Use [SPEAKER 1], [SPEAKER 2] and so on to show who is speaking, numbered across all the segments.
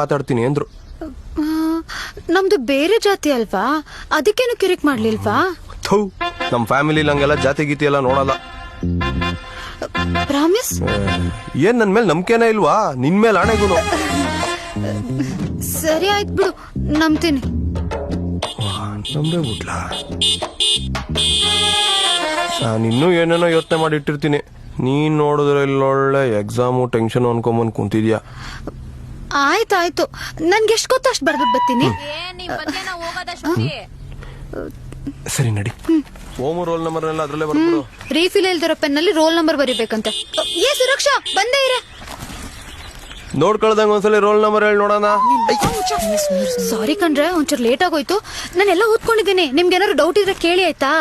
[SPEAKER 1] ಮಾತಾಡ್ತೀನಿ ಅಂದ್ರು.
[SPEAKER 2] ನಮ್ದು ಬೇರೆ ಜಾತಿ ಅಲ್ವಾ, ಅದಕ್ಕೇನು ಕಿರಿಕ್ ಮಾಡ್ಲಿಲ್ವಾ?
[SPEAKER 1] ನಮ್ ಫ್ಯಾಮಿಲಿ ಹಂಗೆಲ್ಲ ಜಾತಿ ಗೀತಿ ಎಲ್ಲ ನೋಡಲ್ಲ.
[SPEAKER 2] ಪ್ರಾಮಿಸ್?
[SPEAKER 1] ಏನ್ ನನ್ ಮೇಲೆ ನಂಬಿಕೆನೇ ಇಲ್ವಾ? ನಿನ್ ಮೇಲೆ ಆಣೆಗುನು.
[SPEAKER 2] ಸರಿ ಆಯ್ತು ಬಿಡು, ನಂಬ್ತೀನಿ.
[SPEAKER 1] ನಂಬೇ ಬಿಟ್ಲಾ? ನಾನಿನ್ನೂ ಏನೇನೋ ಯೋಚನೆ ಮಾಡಿ ಇಟ್ಟಿರ್ತೀನಿ. ನೀನ್ ನೋಡಿದ್ರೆ ಇಲ್ಲೊಳ್ಳೆ ಎಕ್ಸಾಮು ಟೆನ್ಷನ್ ಅನ್ಕೊಂಬಂದ್ ಕುಂತಿದ್ಯಾ.
[SPEAKER 2] ಆಯ್ತಾಯ್ತು, ನನ್ಗೆ ಎಷ್ಟು ಗೊತ್ತು ಅಷ್ಟು ಬರ್ಬಿಟ್ಟು ಬರ್ತೀನಿ.
[SPEAKER 1] ಸರಿ ನಡಿ. ಓಮು ರೋಲ್ ನಂಬರ್ ಎಲ್ಲ ಅದ್ರಲ್ಲೇ ಬರ್ಬಿಡು.
[SPEAKER 2] ರೀಫಿಲ್ ಇಲ್ದಿರೋ ಪೆನ್ನಲ್ಲಿ ರೋಲ್ ನಂಬರ್ ಬರೀಬೇಕಂತೆ. ಏ ಸುರಕ್ಷಾ, ಬಂದೇ ಇರ.
[SPEAKER 1] ನೋಡ್ಕೊಳ್ದಂಗ ಒಂದ್ಸಲಿ ರೋಲ್ ನಂಬರ್ ಹೇಳಿ ನೋಡೋಣ.
[SPEAKER 2] ಸಾರಿ ಕಣ್ರೆ, ಒಂಚೂರು ಲೇಟ್ ಆಗೋಯ್ತು. ನಾನೆಲ್ಲ ಓದ್ಕೊಂಡಿದ್ದೀನಿ. ನಿಮ್ಗೆ ಏನಾದ್ರು ಡೌಟ್ ಇದ್ರೆ ಕೇಳಿ ಆಯ್ತಾ?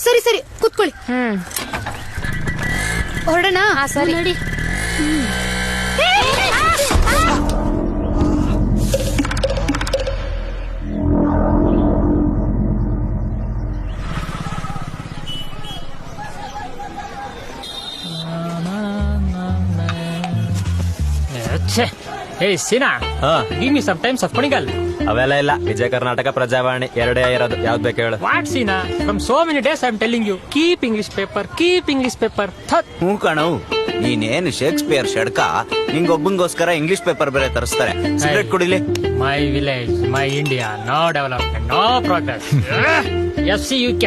[SPEAKER 2] ಸರಿ ಸರಿ, ಕೂತ್ಕೊಳ್ಳಿ. ಹೊರಡೋಣ? ಸರಿ ನಡಿ.
[SPEAKER 3] Hey Sina, give me some time of Panigal.
[SPEAKER 4] ಅವೆಲ್ಲ ಇಲ್ಲ. ವಿಜಯ ಕರ್ನಾಟಕ, ಪ್ರಜಾವಾಣಿ ಎರಡೇ ಇರೋದು. ಯಾವ್ದು ಬೇಕು ಹೇಳು.
[SPEAKER 3] What Sina? From so many days I'm telling you, keep English paper, keep English paper.
[SPEAKER 5] ಹ್ಞೂ ಕಣವು, ನೀನೇನು ಶೇಕ್ಸ್ಪಿಯರ್ ಶಡ್ಕ, ನಿಂಗೊಬ್ಬಂಗೋಸ್ಕರ ಇಂಗ್ಲಿಷ್ ಪೇಪರ್ ಬೇರೆ ತರಿಸ್ತಾರೆ. ಸಿಗರೇಟ್ ಕುಡಿಲಿ.
[SPEAKER 3] My village, my India, no development, no progress. FCUK.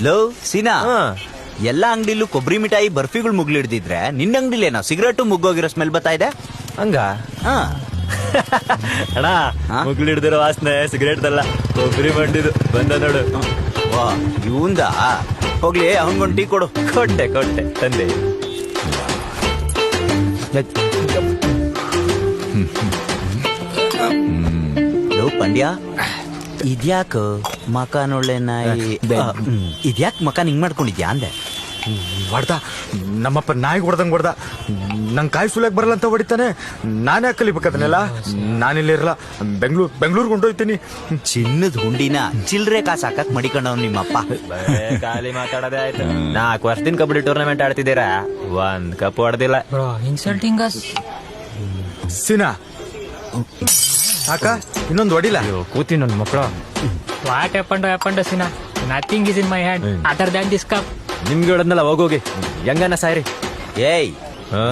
[SPEAKER 5] ಲೋ ಸೀನಾ, ಎಲ್ಲಾ ಅಂಗಡಿಲೂ ಕೊಬ್ಬರಿ ಮಿಠಾಯಿ ಬರ್ಫಿಗಳು ಮುಗ್ಲಿಡ್ದಿದ್ರೆ ನಿನ್ನ ಅಂಗಡಿಲೇನೋ ಸಿಗರೇಟು ಮುಗ್ಗೋಗಿರೋ ಸ್ಮೆಲ್ ಬರ್ತಾ ಇದೆ.
[SPEAKER 4] ಹಂಗ ಅಣ್ಣ, ಮುಗ್ಲಿಡ್ದಿರೋ ವಾಸನೆ ಸಿಗರೇಟ್ದಲ್ಲ, ಕೊಬ್ಬರಿ ಮಂಡಿದು ಬಂದ ನೋಡು.
[SPEAKER 5] ವಾ, ಇವಂದ ಹೋಗ್ಲಿ, ಅವನ್ಗೊಂದು ಟೀ ಕೊಡು.
[SPEAKER 4] ಕೊಟ್ಟೆ ತಂದೆ.
[SPEAKER 5] ಲೋ ಪಂಡ್ಯ, ಇದ್ಯಾಕ ಮಕಾನೊಳ್ಳೆ ನಾಯಿ, ಇದ್ಯಾಕ್ ಮಕಾನ್ ಹಿಂಗ್ ಮಾಡ್ಕೊಂಡಿದ್ಯಾ ಅಂದೆ.
[SPEAKER 6] ಹೊಡ್ದ ನಮ್ಮಪ್ಪ ನಾಯಿಗೆ ಹೊಡ್ದಂಗ್ ಹೊಡ್ದ. ನಂಗೆ ಕಾಯಿ ಸುಲಿಯಕ್ ಬರಲ್ಲ ಅಂತ ಹೊಡಿತಾನೆ. ನಾನೇ ಕಲಿಬೇಕದನ್ನೆಲ್ಲ. ನಾನಿಲ್ಲಿರಲ್ಲ, ಬೆಂಗಳೂರಿಗೆ ಹೊಂಟೋಯ್ತೀನಿ.
[SPEAKER 5] ಚಿನ್ನದ ಹುಂಡಿನ ಚಿಲ್ರೆ ಕಾಸು ಹಾಕಕ್ ಮಡಿಕೊಂಡವ್ ನಿಮ್ಮಪ್ಪ.
[SPEAKER 4] ಖಾಲಿ ಮಾತಾಡೋದೇ ಆಯ್ತು. 4 ವರ್ಷದಿಂದ ಕಬಡ್ಡಿ ಟೂರ್ನಮೆಂಟ್ ಆಡ್ತಿದ್ದೀರಾ, 1 ಕಪ್ ಹೊಡೆದಿಲ್ಲ.
[SPEAKER 3] Bro, insulting us.
[SPEAKER 6] ಸೀನಾ ಅಕ್ಕ, ಇನ್ನೊಂದು ಹೊಡಿಲ್ಲ.
[SPEAKER 4] ಕೂತಿ ನನ್ನ ಮಕ್ಕಳು.
[SPEAKER 3] What happened, Sina? Nothing is in my hand other than this cup.
[SPEAKER 4] ನಿಮ್ಗೆ ಹೇಳದ್ನಲ್ಲ, ಹೋಗೋಗಿ ಹೆಂಗನ ಸಾಯ್ರಿ.
[SPEAKER 5] ಏಯ್,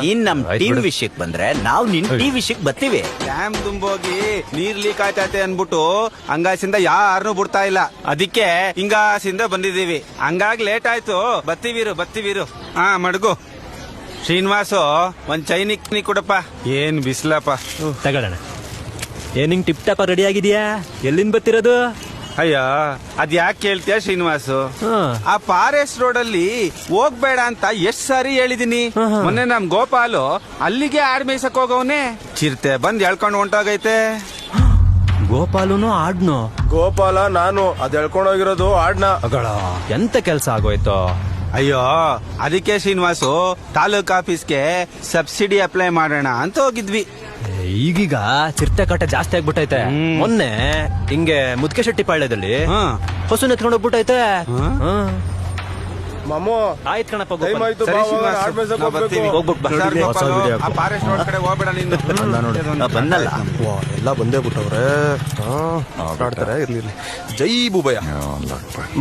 [SPEAKER 5] ನೀನ್ ನಮ್ ಟೀಮ್ ವಿಷಯಕ್ ಬಂದ್ರೆ ನಾವು ನಿನ್ ಟೀಮ್ ವಿಷಯಕ್ ಬರ್ತೀವಿ.
[SPEAKER 7] ಡ್ಯಾಮ್ ತುಂಬೋಗಿ ನೀರ್ ಲೀಕ್ ಆಯ್ತೈತೆ ಅನ್ಬಿಟ್ಟು ಹಂಗಾಸಿಂದ ಯಾರನ್ನೂ ಬಿಡ್ತಾ ಇಲ್ಲ. ಅದಕ್ಕೆ ಹಿಂಗಾಸಿಂದ ಬಂದಿದೀವಿ. ಹಂಗಾಗಿ ಲೇಟ್ ಆಯ್ತು. ಬತ್ತೀವಿರು. ಮಡ್ಗು ಶ್ರೀನಿವಾಸು, ಒಂದ್ ಚೈನಿಕ್ ನೀ ಕೊಡಪ್ಪ. ಏನ್ ಬಿಸ್ಲಪ್ಪ.
[SPEAKER 4] ತಗೊಳ್ಳೋಣ. ಏನ್ ಹಿಂಗ್ ಟಿಪ್ ಟಾಪ್ ರೆಡಿ ಆಗಿದ್ಯಾ? ಎಲ್ಲಿಂದ ಬತ್ತಿರೋದು?
[SPEAKER 7] ಅಯ್ಯ, ಅದ್ ಯಾಕೆ ಕೇಳ್ತೀಯ ಶ್ರೀನಿವಾಸು? ಆ ಫಾರೆಸ್ಟ್ ರೋಡ್ ಅಲ್ಲಿ ಹೋಗ್ಬೇಡ ಅಂತ ಎಷ್ಟ್ ಸಾರಿ ಹೇಳಿದೀನಿ. ಮೊನ್ನೆ ನಮ್ ಗೋಪಾಲು ಅಲ್ಲಿಗೆ ಆಡ್ ಮೇಯ್ಸಕ್ ಹೋಗವ್ನೆ. ಚಿರತೆ ಬಂದ್ ಎಳ್ಕೊಂಡು ಹೊಂಟೋಗೈತೆ.
[SPEAKER 4] ಗೋಪಾಲುನು ಆಡ್ನು?
[SPEAKER 1] ಗೋಪಾಲ ನಾನು, ಅದ್ ಎಳ್ಕೊಂಡೋಗಿರೋದು ಆಡ್ನ.
[SPEAKER 4] ಎಂತ ಕೆಲ್ಸ ಆಗೋಯ್ತು?
[SPEAKER 7] ಅಯ್ಯೋ, ಅದಕ್ಕೆ ಶ್ರೀನಿವಾಸು ತಾಲೂಕ್ ಆಫೀಸ್ಗೆ ಸಬ್ಸಿಡಿ ಅಪ್ಲೈ ಮಾಡೋಣ ಅಂತ ಹೋಗಿದ್ವಿ.
[SPEAKER 4] ಈಗೀಗ ಚಿರತೆ ಕಾಟ ಜಾಸ್ತಿ ಆಗ್ಬಿಟ್ಟೈತೆ. ಮೊನ್ನೆ ಹಿಂಗೆ ಮುದ್ಕೆ ಶೆಟ್ಟಿ ಪಾಳ್ಯದಲ್ಲಿ ಹಸು ಎತ್ಕೊಂಡು ಹೋಗ್ಬಿಟ್ಟೈತೆ.
[SPEAKER 1] ಮಾಮು
[SPEAKER 4] ಆಯ್ತು ಕಣಪ್ಪ,
[SPEAKER 1] ಟೈಮಾಯ್ತು, ಬಾ, ಆಡ್ ಮೇಯ್ಸಕ್ ಹೋಗ್ಬೇಕು.
[SPEAKER 7] ಆ ಫಾರೆಸ್ಟ್ ರೋಡ್ ಕಡೆ ಹೋಗ್ಬೇಡ ನೀನು.
[SPEAKER 5] ಬಂದಲ್ಲ,
[SPEAKER 1] ಎಲ್ಲ ಬಂದೇ ಬಿಟ್ಟವ್ರೆ. ಆಡ್ತಾರೆ, ಇರ್ಲಿ. ಜೈ ಬುಬಯ್ಯ.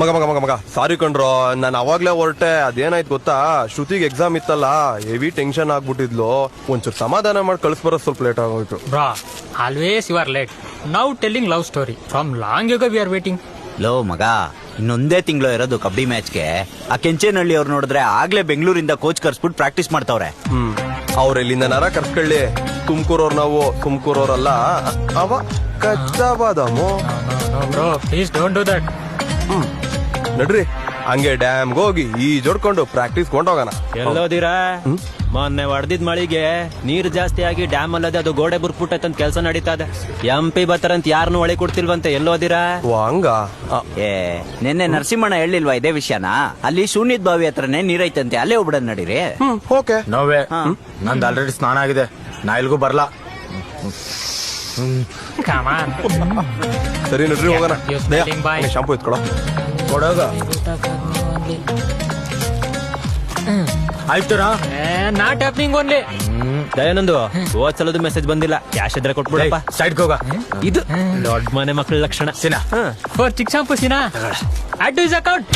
[SPEAKER 1] ಮಗ ಸಾರಿ ಕಣ್ರೋ, ನಾನು ಅವಾಗ್ಲೇ ಹೊರಟೆ. ಅದೇನಾಯ್ತು ಗೊತ್ತಾ, ಶ್ರುತಿಗೆ ಎಕ್ಸಾಮ್ ಇತ್ತಲ್ಲ, ಹೆವಿ ಟೆನ್ಷನ್ ಆಗ್ಬಿಟ್ಟಿದ್ಲು. ಒಂಚೂರು ಸಮಾಧಾನ ಮಾಡಿ ಕಳಿಸ್ಬರೋ, ಸ್ವಲ್ಪ ಲೇಟ್ ಆಗೋಯ್ತು.
[SPEAKER 3] Bro, always you are late. Now telling love story. From long ago we are waiting.
[SPEAKER 5] Low ಮಗ, ಇನ್ನೊಂದೇ ತಿಂಗಳು ಇರೋದು ಕಬಡ್ಡಿ ಮ್ಯಾಚ್ಗೆ. ಆ ಕೆಂಚೇನಹಳ್ಳಿ ಅವ್ರು ನೋಡಿದ್ರೆ ಆಗ್ಲೇ ಬೆಂಗಳೂರಿಂದ ಕೋಚ್ ಕರ್ಸ್ಬಿಟ್ಟು ಪ್ರಾಕ್ಟೀಸ್ ಮಾಡ್ತಾವ್ರೆ.
[SPEAKER 1] ಅವ್ರ ಇಲ್ಲಿಂದ ನರ ಕರ್ಸ್ಕೊಳ್ಳಿ. ತುಮಕೂರವ್ರು ನಾವು, ತುಮಕೂರವ್ರಲ್ಲ ಅವ. ಕಚ್ಚಾ ಬಾದಾಮು.
[SPEAKER 3] No, bro, please don't do that.
[SPEAKER 1] ನಡ್ರಿ, ಹಂಗೆ ಡ್ಯಾಮ್ಗೆ ಹೋಗಿ ಈ ಜೋಡ್ಕೊಂಡು ಪ್ರಾಕ್ಟೀಸ್ ಕೊಂಡೋಗೋಣ.
[SPEAKER 4] ಎಲ್ಲೋದಿರಾ? ಮೊನ್ನೆ ಹೊಡೆದಿದ್ ಮಳಿಗೆ ನೀರ್ ಜಾಸ್ತಿ ಆಗಿ ಡ್ಯಾಮ್ ಅಲ್ಲದೆ ಅದು ಗೋಡೆ ಬುರ್ಕ್ಬಿಟ್ಟಂತ ಕೆಲಸ ನಡೀತಾ ಇದೆ. MP ಬರ್ತಾರಂತ ಯಾರನ್ನು ಒಳೆ ಕೊಡ್ತಿಲ್ವಂತೆ. ಎಲ್ಲೋದಿರಾ?
[SPEAKER 1] ಹಂಗ?
[SPEAKER 5] ನಿನ್ನೆ ನರಸಿಂಹಣ್ಣ ಹೇಳಿಲ್ವಾ ಇದೇ ವಿಷಯನ? ಅಲ್ಲಿ ಶೂನ್ಯದ ಬಾವಿ ಹತ್ರನೇ ನೀರೈತಂತೆ, ಅಲ್ಲೇ ಹೋಗ್ಬಿಡೋದ್ ನಡೀರಿ.
[SPEAKER 1] ಓಕೆ.
[SPEAKER 6] ನೋವೇ, ನಂದು ಆಲ್ರೆಡಿ ಸ್ನಾನ ಆಗಿದೆ. ನಾ ಎಲ್ಗೂ ಬರ್ಲಾ.
[SPEAKER 3] Come on.
[SPEAKER 1] ಸರಿ ನಡ್ರಿ, ಹೋಗೋಣ. ಶಾಂಪು ಎತ್ಕೊಳ
[SPEAKER 6] ಕೊಡೋಗ ಆಯ್ತರಾ?
[SPEAKER 3] Not happening only.
[SPEAKER 4] ದಯಾನಂದು ಓದ್ಸಲದು ಮೆಸೇಜ್ ಬಂದಿಲ್ಲ ಕ್ಯಾಶ್ ಇದ್ರೆ ಕೊಟ್ಬಿಡಪ್ಪ.
[SPEAKER 6] ಸೈಡ್ಗೆ ಹೋಗ.
[SPEAKER 4] ಇದು ದೊಡ್ಡ ಮನೆ ಮಕ್ಕಳ ಲಕ್ಷಣ.
[SPEAKER 6] Seena
[SPEAKER 3] for Chik shampoo Seena add to his account.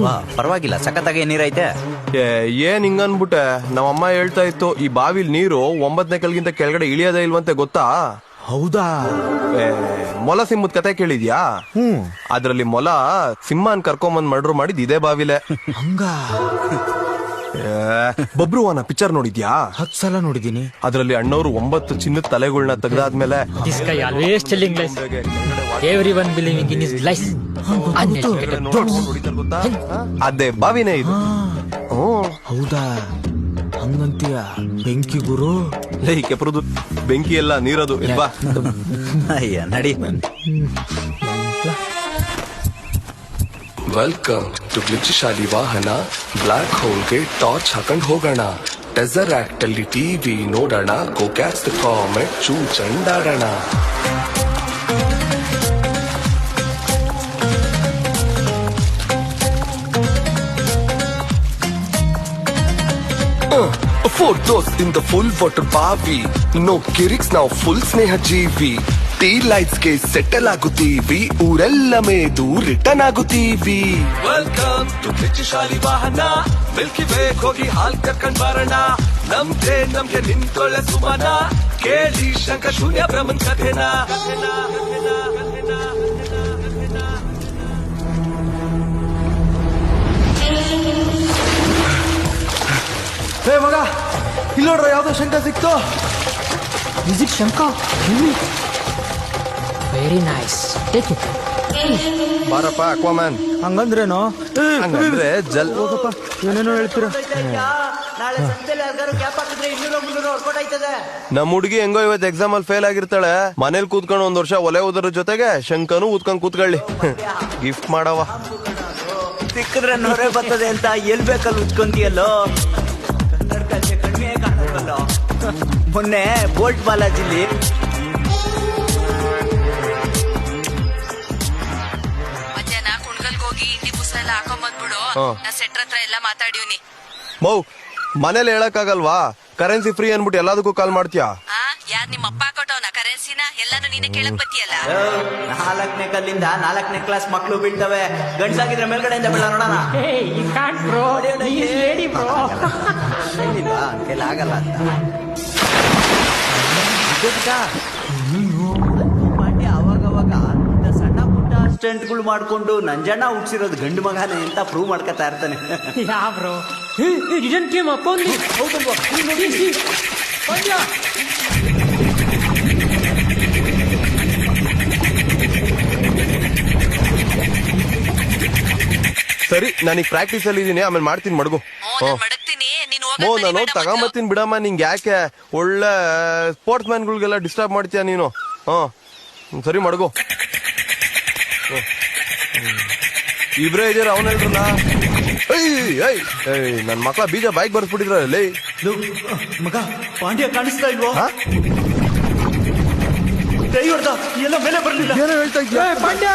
[SPEAKER 5] ವಾ, ಪರವಾಗಿಲ್ಲ, ಸಖತ್ತಾಗಿ ನೀರೈತೆ.
[SPEAKER 1] ಏನ್ ಹಿಂಗನ್ಬಿಟ್ಟೆ? ನಮ್ಮಮ್ಮ ಹೇಳ್ತಾ ಇತ್ತು ಈ ಬಾವಿಲ್ ನೀರು 9ನೇ ಕಲ್ಗಿಂತ ಕೆಳಗಡೆ ಇಳಿಯೋದೇ ಇಲ್ವಂತೆ, ಗೊತ್ತಾ?
[SPEAKER 6] ಹೌದಾ?
[SPEAKER 1] ಏ, ಮೊಲ ಸಿಂಹದ ಕತೆ ಕೇಳಿದ್ಯಾ? ಅದ್ರಲ್ಲಿ ಮೊಲ ಸಿಂಹನ್ ಕರ್ಕೊಂಬಂದ್ ಮರ್ಡರ್ ಮಾಡಿದ್ ಇದೇ ಬಾವಿಲೆ.
[SPEAKER 6] ಹಂಗ
[SPEAKER 1] ಬಬ್ರುವನ ಪಿಕ್ಚರ್ ನೋಡಿದ್ಯಾ?
[SPEAKER 6] 10 ಸಲ ನೋಡಿದೀನಿ.
[SPEAKER 1] ಅದ್ರಲ್ಲಿ ಅಣ್ಣವ್ರು 9 ಚಿನ್ನದ ತಲೆಗಳನ್ನ ತೆಗ್ದಾದ್ಮೇಲೆ
[SPEAKER 3] this guy always telling lies, everyone believing in his lies.
[SPEAKER 1] ಗೊತ್ತಾ? ಅದೇ ಬಾವಿನೇ ಇದು.
[SPEAKER 6] ಹೌದಾ? ಹಂಗಂತೀಯ? ಬೆಂಕಿ ಗುರು.
[SPEAKER 1] ಲೇ ಕೆಪ್ರದು ಬೆಂಕಿ ಎಲ್ಲ ನೀರದು. ಇಲ್ವಾ?
[SPEAKER 5] ಅಯ್ಯ, ನಡಿ.
[SPEAKER 8] ವೆಲ್ಕಮ್ ಟು ಗ್ಲಿಚ್ಶಾಲಿ ವಾಹನ. ಬ್ಲಾಕ್ ಹೋಲ್ಗೆ ಟಾರ್ಚ್ ಹಾಕೊಂಡ್ ಹೋಗೋಣ. ಟೆಸರ್ ಆಕ್ಟ್ ಅಲ್ಲಿ ಟಿವಿ ನೋಡೋಣ. ಗೋ ಕ್ಯಾಚ್ ದ ಕಾಮೆಟ್, ಚೂ ಚಂಡಾಡೋಣ. Four those in the full water ಬಾವಿ. No ಕಿರಿಕ್ಸ್, ನಾವು ಫುಲ್ ಸ್ನೇಹ ಜೀವಿ. ಟೀ ಲೈಟ್ಸ್ ಗೆ ಸೆಟಲ್ ಆಗುತ್ತೀವಿ. ಊರೆಲ್ಲ ಮೇದು ರಿಟರ್ನ್ ಆಗುತ್ತೀವಿ. ವೆಲ್ಕಮ್ ಟು ಗ್ಲಿಚ್ಶಾಲಿ ವಾಹನ. ಮಿಲ್ಕಿ ವೇಗ್ ಹೋಗಿ ಹಾಲ್ ಕರ್ಕೊಂಡ್ ಬರೋಣ. ನಮ್ಗೆ ನಿಂತ್ಕೊಳ್ಳೆ ಸುಮನ. ಕೇಳಿ ಶಂಕ ಶೂನ್ಯ ಬ್ರಹ್ಮನ್ ಕಥೆನ.
[SPEAKER 1] ಹೇ ಮಗ, ಇಲ್ಲಿ ನೋಡ್ರ ಯಾವ್ದೋ ಶಂಕ ಸಿಕ್ತು.
[SPEAKER 3] ಇಸ್ ಇಟ್ ಶಂಕ? Very nice, take it.
[SPEAKER 1] ಬಾರಪ್ಪ ಅಕ್ವಾಮ್ಯಾನ್.
[SPEAKER 6] ಹಂಗಂದ್ರೇನು?
[SPEAKER 1] ಹಂಗಂದ್ರೆ ಜಲ್
[SPEAKER 6] ಹೋಗಪ್ಪ, ಏನೇನೋ ಹೇಳ್ತೀರಾ.
[SPEAKER 1] ನಮ್ ಹುಡುಗಿ ಹೆಂಗೋ ಇವತ್ತು ಎಕ್ಸಾಮ್ ಅಲ್ಲಿ ಫೇಲ್ ಆಗಿರ್ತಾಳೆ. ಮನೇಲಿ ಕೂತ್ಕೊಂಡು 1 ವರ್ಷ ಒಲೆ ಉದ್ರ ಜೊತೆಗೆ ಶಂಕನು ಊದ್ಕೊಂಡ್ ಕೂತ್ಕೊಳ್ಳಿ. ಗಿಫ್ಟ್ ಮಾಡವ.
[SPEAKER 5] ಸಿಕ್ಕಿದ್ರೆ ನೊರೆ ಬರ್ತದೆ ಅಂತ ಎಲ್ ಬೇಕಲ್ಲಿ ಉಚ್ಕೊಂತೀಯಲ್ಲೋ. ಕಡಿಮೆ ಕಾಣಲ್ವಲ್ಲೋ. ಮೊನ್ನೆ ಬೋಲ್ಟ್ ಬಾಲಾಜಿಲಿ
[SPEAKER 9] ಮಧ್ಯಾಹ್ನ ಕುಣ್ಗಲ್ಗೆ ಹೋಗಿ ಹಿಂದಿ ಪುಸ್ತಕ ಎಲ್ಲ ಹಾಕೊಂಬಂದ್ಬಿಡು. ನಾ ಸೆಟ್ರ ಹತ್ರ ಎಲ್ಲ ಮಾತಾಡಿವ್ನಿ.
[SPEAKER 1] ಮೌ, ಮನೇಲಿ ಹೇಳಕ್ಕಾಗಲ್ವಾ? ಕರೆನ್ಸಿ ಫ್ರೀ ಅನ್ಬಿಟ್ಟು ಎಲ್ಲದಕ್ಕೂ ಕಾಲ್ ಮಾಡ್ತೀಯಾ?
[SPEAKER 9] ಯಾರ್ ನಿಮ್ಮ ಅಪ್ಪ ಹಾಕೊಟ್ಟವನ ಕರೆನ್ಸಿನ? ಎಲ್ಲಾನು ನೀನೆ ಕೇಳಕ್ ಬತ್ತೀಯಲ್ಲ.
[SPEAKER 5] 4ನೇ ಕಲ್ಲಿಂದ 4ನೇ ಕ್ಲಾಸ್ ಮಕ್ಳು ಬೀಳ್ತವೆ. ಗಂಡ್ಸಾಗಿದ್ರೆ ಮೇಲ್ಗಡೆಯಿಂದ ಬೀಳ ನೋಡೋಣ. ಆಗಲ್ಲ ಅಂತ ಪಾಂಡ್ಯ ಅವಾಗವಾಗ ಸಣ್ಣ ಪುಟ್ಟ ಸ್ಟೆಂಟ್ಗಳು ಮಾಡ್ಕೊಂಡು ನಂಜಣ್ಣ ಹುಡ್ಸಿರೋದು ಗಂಡು ಮಗನೇ ಅಂತ ಪ್ರೂವ್ ಮಾಡ್ಕೊತಾ ಇರ್ತಾನೆ.
[SPEAKER 3] ಬ್ರೋ, ಇದನ್ ಕೇಮ್ ಅಪ್ಪನ್
[SPEAKER 1] ಸರಿ, ನಾನೀಗ ಪ್ರಾಕ್ಟೀಸ್ ಅಲ್ಲಿ ಇದೀನಿ, ಆಮೇಲೆ ಮಾಡ್ತೀನಿ ಮಡ್ಗು.
[SPEAKER 9] ಮಡಗ್ತೀನಿ, ನೀನು
[SPEAKER 1] ನಾನು ತಗೊಂಬತ್ತೀನಿ ಬಿಡಮ್ಮ. ನಿಂಗೆ ಯಾಕೆ ಒಳ್ಳೆ ಸ್ಪೋರ್ಟ್ಸ್ ಮ್ಯಾನ್ಗಳಿಗೆಲ್ಲ ಡಿಸ್ಟರ್ಬ್ ಮಾಡ್ತೀಯ ನೀನು? ಸರಿ ಮಡ್ಗು. ಇಬ್ರೇ ಇದೀರ, ಅವನ ಹೇಳ್ರಲ್ಲ. ನನ್ ಮಕ್ಳ ಬೀಜ ಬೈಕ್ ಬರ್ಸ್ಬಿಟ್ಟಿದ್ರ ಲೇ.
[SPEAKER 5] ಮಗ ಪಾಂಡ್ಯ ಕಾಣಿಸ್ತಾ ಇಲ್ವೋ? ಡ್ರೈವರ್ದ ಎಲ್ಲ ಮೇಲೆ ಬರ್ಲಿಲ್ಲ.
[SPEAKER 1] ಏನೋ ಹೇಳ್ತಾ ಇದ್ಯಾ
[SPEAKER 3] ಪಾಂಡ್ಯ?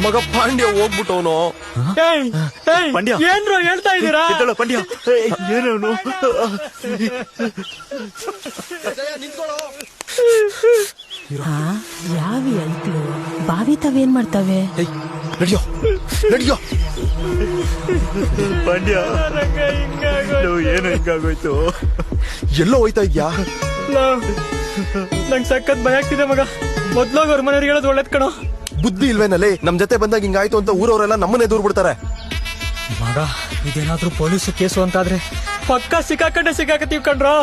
[SPEAKER 1] ಮಗ ಪಾಂಡ್ಯ ಹೋಗ್ಬಿಟ್ಟವನು.
[SPEAKER 6] ಪಂಡ್ಯ
[SPEAKER 3] ಏನ್ರೋ ಹೇಳ್ತಾ ಇದ್ದೀರಾ?
[SPEAKER 6] ಎದ್ದೇಳು, ಪಂಡ್ಯ ಏನವನು
[SPEAKER 10] ಯಾವಿ ಐತ್ಲು ಬಾವಿ ತಾವೇನ್ ಮಾಡ್ತಾವೆ?
[SPEAKER 1] ನಡಿಯೋ ನಡಿಯೋ.
[SPEAKER 6] ಪಂಡ್ಯ ಏನು ಹಿಂಗಾಗೋಯ್ತು?
[SPEAKER 1] ಎಲ್ಲೋ ಹೋಯ್ತಾ ಇದ್ಯಾ?
[SPEAKER 3] ನಂಗ್ ಸಖತ್ ಭಯ ಆಗ್ತಿದೆ ಮಗ. ಮೊದ್ಲಾಗ ಅವ್ರ ಮನೆಯವ್ರಿಗೆ ಹೇಳೋದು ಒಳ್ಳೇದ್ ಕಣೋ.
[SPEAKER 1] ಬುದ್ಧಿ ಇಲ್ವೇನಲ್ಲಿ? ನಮ್ ಜೊತೆ ಬಂದಾಗ ಹಿಂಗಾಯ್ತು ಅಂತ ಊರವರೆಲ್ಲ ನಮ್ಮನ್ನೇ ದೂರ ಬಿಡ್ತಾರೆ.
[SPEAKER 3] ಮಗ ಇದೇನಾದ್ರೂ ಪೊಲೀಸ್ ಕೇಸು ಅಂತಾದ್ರೆ ಪಕ್ಕ ಸಿಕ್ಕಾಕಂಡೆ ಸಿಕ್ಕಾಕತ್ತೀವಿ ಕಣ್ರೋ.